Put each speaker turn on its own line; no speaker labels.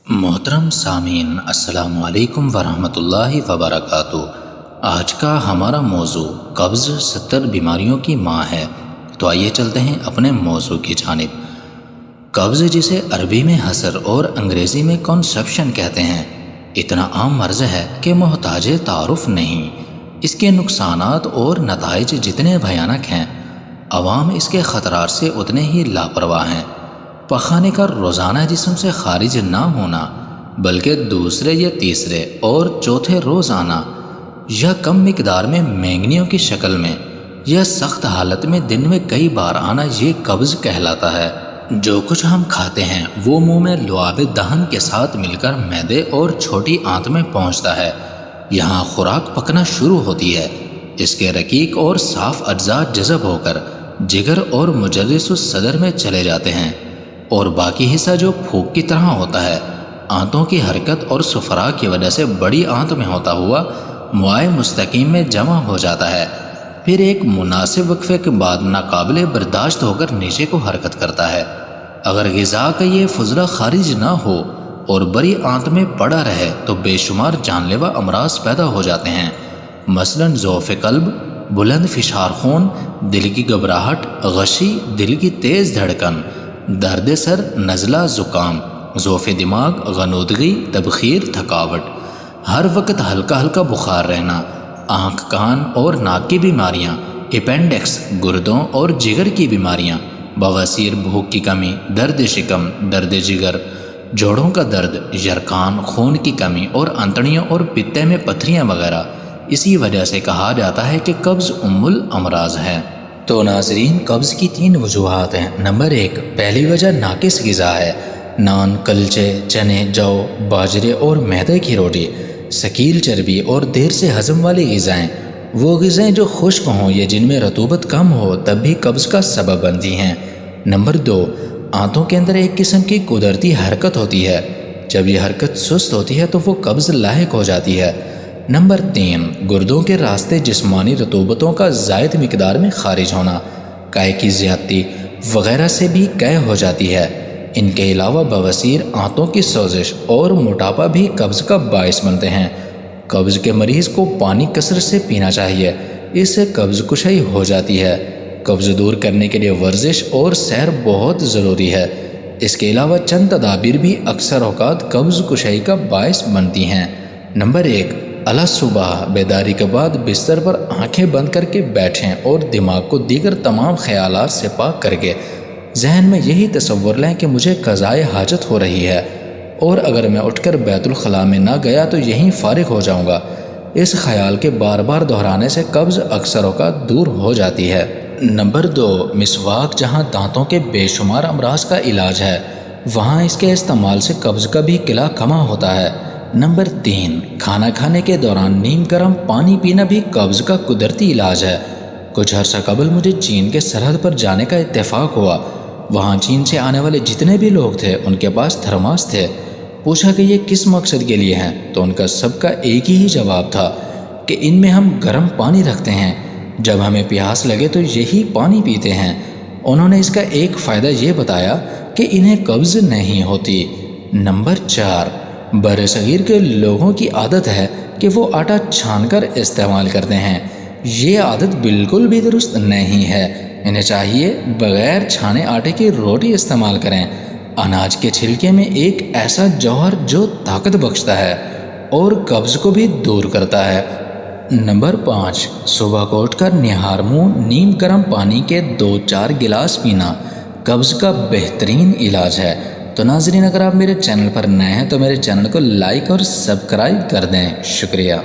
محترم سامعین، السلام علیکم ورحمۃ اللہ وبرکاتہ۔ آج کا ہمارا موضوع قبض 70 بیماریوں کی ماں ہے۔ تو آئیے چلتے ہیں اپنے موضوع کی جانب۔ قبض، جسے عربی میں حسر اور انگریزی میں کنسپشن کہتے ہیں، اتنا عام مرض ہے کہ محتاج تعارف نہیں۔ اس کے نقصانات اور نتائج جتنے بھیانک ہیں، عوام اس کے خطرات سے اتنے ہی لاپرواہ ہیں۔ پخانے کا روزانہ جسم سے خارج نہ ہونا، بلکہ دوسرے یا تیسرے اور چوتھے روز آنا، یا کم مقدار میں مینگنیوں کی شکل میں یا سخت حالت میں دن میں کئی بار آنا، یہ قبض کہلاتا ہے۔ جو کچھ ہم کھاتے ہیں وہ منہ میں لعاب دہن کے ساتھ مل کر معدے اور چھوٹی آنت میں پہنچتا ہے۔ یہاں خوراک پکنا شروع ہوتی ہے۔ اس کے رقیق اور صاف اجزاء جذب ہو کر جگر اور مجرس الصدر میں چلے جاتے ہیں، اور باقی حصہ جو پھوک کی طرح ہوتا ہے، آنتوں کی حرکت اور سفرا کی وجہ سے بڑی آنت میں ہوتا ہوا موائے مستقیم میں جمع ہو جاتا ہے، پھر ایک مناسب وقفے کے بعد ناقابل برداشت ہو کر نیچے کو حرکت کرتا ہے۔ اگر غذا کا یہ فضلہ خارج نہ ہو اور بڑی آنت میں پڑا رہے تو بے شمار جان لیوا امراض پیدا ہو جاتے ہیں، مثلا ضعف قلب، بلند فشار خون، دل کی گھبراہٹ، غشی، دل کی تیز دھڑکن، درد سر، نزلہ، زکام، ضعف دماغ، غنودگی، تبخیر، تھکاوٹ، ہر وقت ہلکا ہلکا بخار رہنا، آنکھ، کان اور ناک کی بیماریاں، اپینڈکس، گردوں اور جگر کی بیماریاں، بواسیر، بھوک کی کمی، درد شکم، درد جگر، جوڑوں کا درد، یرقان، خون کی کمی اور انتڑیوں اور پتے میں پتھریاں وغیرہ۔ اسی وجہ سے کہا جاتا ہے کہ قبض ام الامراض ہے۔ تو ناظرین، قبض کی 3 وجوہات ہیں۔ نمبر 1، پہلی وجہ ناقص غذا ہے۔ نان، کلچے، چنے، جو، باجرے اور میدے کی روٹی، ثقیل چربی اور دیر سے ہضم والی غذائیں، وہ غذائیں جو خشک ہوں یا جن میں رطوبت کم ہو، تب بھی قبض کا سبب بنتی ہیں۔ نمبر 2، آنتوں کے اندر ایک قسم کی قدرتی حرکت ہوتی ہے۔ جب یہ حرکت سست ہوتی ہے تو وہ قبض لاحق ہو جاتی ہے۔ نمبر 3، گردوں کے راستے جسمانی رطوبتوں کا زائد مقدار میں خارج ہونا، قے کی زیادتی وغیرہ سے بھی قے ہو جاتی ہے۔ ان کے علاوہ بواسیر، آنتوں کی سوزش اور موٹاپا بھی قبض کا باعث بنتے ہیں۔ قبض کے مریض کو پانی کثرت سے پینا چاہیے، اس سے قبض کشائی ہو جاتی ہے۔ قبض دور کرنے کے لیے ورزش اور سیر بہت ضروری ہے۔ اس کے علاوہ چند تدابیر بھی اکثر اوقات قبض کشائی کا باعث بنتی ہیں۔ نمبر 1، اعلیٰ صبح بیداری کے بعد بستر پر آنکھیں بند کر کے بیٹھیں اور دماغ کو دیگر تمام خیالات سے پاک کر کے ذہن میں یہی تصور لیں کہ مجھے قضائے حاجت ہو رہی ہے، اور اگر میں اٹھ کر بیت الخلاء میں نہ گیا تو یہیں فارغ ہو جاؤں گا۔ اس خیال کے بار بار دہرانے سے قبض اکثر اوقات دور ہو جاتی ہے۔ نمبر 2، مسواک، جہاں دانتوں کے بے شمار امراض کا علاج ہے، وہاں اس کے استعمال سے قبض کا بھی قلع کما ہوتا ہے۔ نمبر 3، کھانا کھانے کے دوران نیم گرم پانی پینا بھی قبض کا قدرتی علاج ہے۔ کچھ عرصہ قبل مجھے چین کے سرحد پر جانے کا اتفاق ہوا۔ وہاں چین سے آنے والے جتنے بھی لوگ تھے ان کے پاس تھرماس تھے۔ پوچھا کہ یہ کس مقصد کے لیے ہیں، تو ان کا سب کا ایک ہی جواب تھا کہ ان میں ہم گرم پانی رکھتے ہیں، جب ہمیں پیاس لگے تو یہی پانی پیتے ہیں۔ انہوں نے اس کا ایک فائدہ یہ بتایا کہ انہیں قبض نہیں ہوتی۔ نمبر 4، برصغیر کے لوگوں کی عادت ہے کہ وہ آٹا چھان کر استعمال کرتے ہیں۔ یہ عادت بالکل بھی درست نہیں ہے۔ انہیں چاہیے بغیر چھانے آٹے کی روٹی استعمال کریں۔ اناج کے چھلکے میں ایک ایسا جوہر جو طاقت بخشتا ہے اور قبض کو بھی دور کرتا ہے۔ نمبر 5، صبح کو اٹھ کر نہار منہ نیم گرم پانی کے 2-4 گلاس پینا قبض کا بہترین علاج ہے۔ تو ناظرین، اگر آپ میرے چینل پر نئے ہیں تو میرے چینل کو لائک اور سبسکرائب کر دیں۔ شکریہ۔